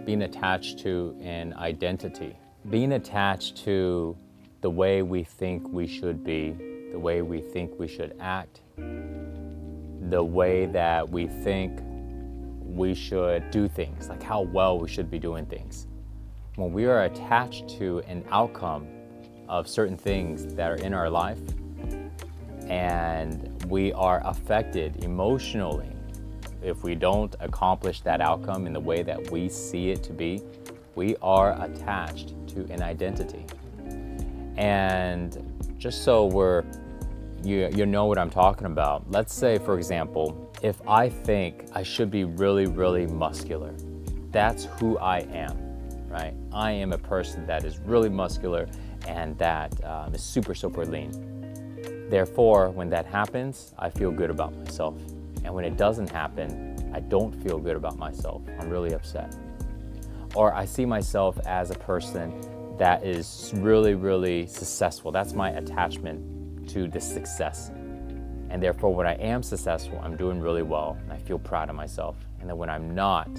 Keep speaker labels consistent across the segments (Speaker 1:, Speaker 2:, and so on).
Speaker 1: being attached to an identity, being attached to the way we think we should be, the way we think we should act, the way that we think we should do things, like how well we should be doing things. When we are attached to an outcome of certain things that are in our life, and we are affected emotionally if we don't accomplish that outcome in the way that we see it to be, we are attached to an identity. And just so you know what I'm talking about, let's say, for example, if I think I should be really, really muscular, that's who I am, right? I am a person that is really muscular and that is super, super lean. Therefore, when that happens, I feel good about myself. And when it doesn't happen, I don't feel good about myself. I'm really upset. Or I see myself as a person that is really, really successful. That's my attachment to the success. And therefore, when I am successful, I'm doing really well and I feel proud of myself. And then when I'm not,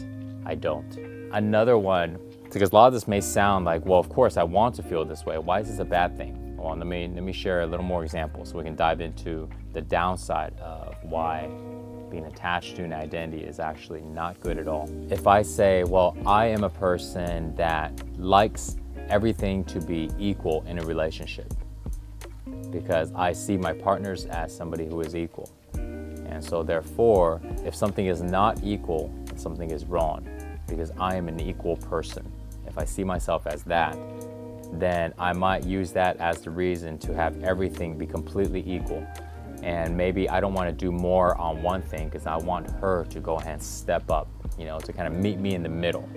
Speaker 1: I don't. Another one, because a lot of this may sound like, well, of course I want to feel this way. Why is this a bad thing? Well, let me share a little more examples so we can dive into the downside of why being attached to an identity is actually not good at all. If I say, well, I am a person that likes everything to be equal in a relationship because I see my partners as somebody who is equal. And so therefore, if something is not equal, something is wrong because I am an equal person. If I see myself as that, then I might use that as the reason to have everything be completely equal. And maybe I don't want to do more on one thing because I want her to go ahead and step up, to kind of meet me in the middle,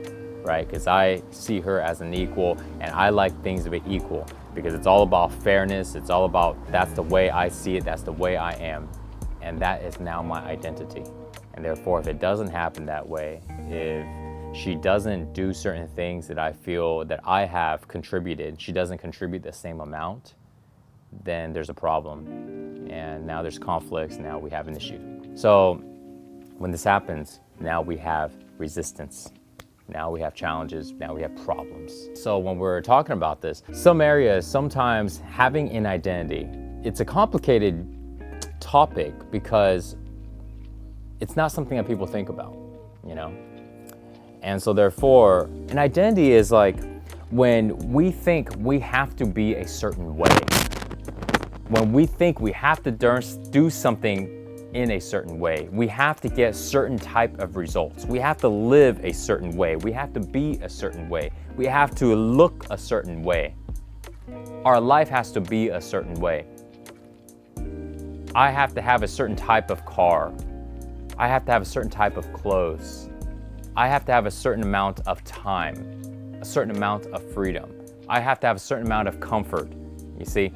Speaker 1: right? Because I see her as an equal and I like things to be equal because it's all about fairness. It's all about, that's the way I see it. That's the way I am. And that is now my identity. And therefore, if it doesn't happen that way, if she doesn't do certain things that I feel that I have contributed, she doesn't contribute the same amount, then there's a problem. And now there's conflicts, now we have an issue. So when this happens, now we have resistance. Now we have challenges, now we have problems. So when we're talking about this, some areas, sometimes having an identity, it's a complicated topic because it's not something that people think about, And so therefore, an identity is like when we think we have to be a certain way. When we think we have to do something in a certain way, we have to get certain type of results. We have to live a certain way. We have to be a certain way. We have to look a certain way. Our life has to be a certain way. I have to have a certain type of car. I have to have a certain type of clothes. I have to have a certain amount of time, a certain amount of freedom. I have to have a certain amount of comfort. You see,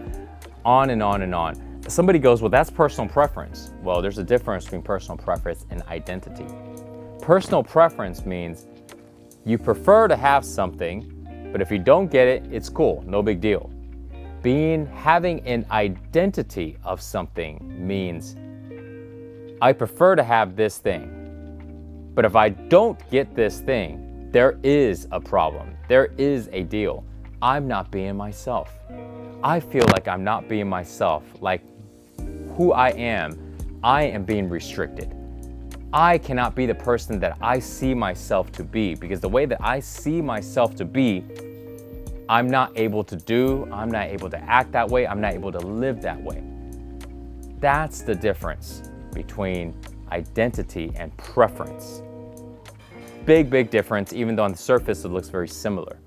Speaker 1: on and on and on. Somebody goes, well, that's personal preference. Well, there's a difference between personal preference and identity. Personal preference means you prefer to have something, but if you don't get it, it's cool, no big deal. Having an identity of something means I prefer to have this thing. But if I don't get this thing, there is a problem. There is a deal. I'm not being myself. I feel like I'm not being myself, like who I am being restricted. I cannot be the person that I see myself to be because the way that I see myself to be, I'm not able to do, I'm not able to act that way, I'm not able to live that way. That's the difference between identity and preference. Big, big difference, even though on the surface it looks very similar.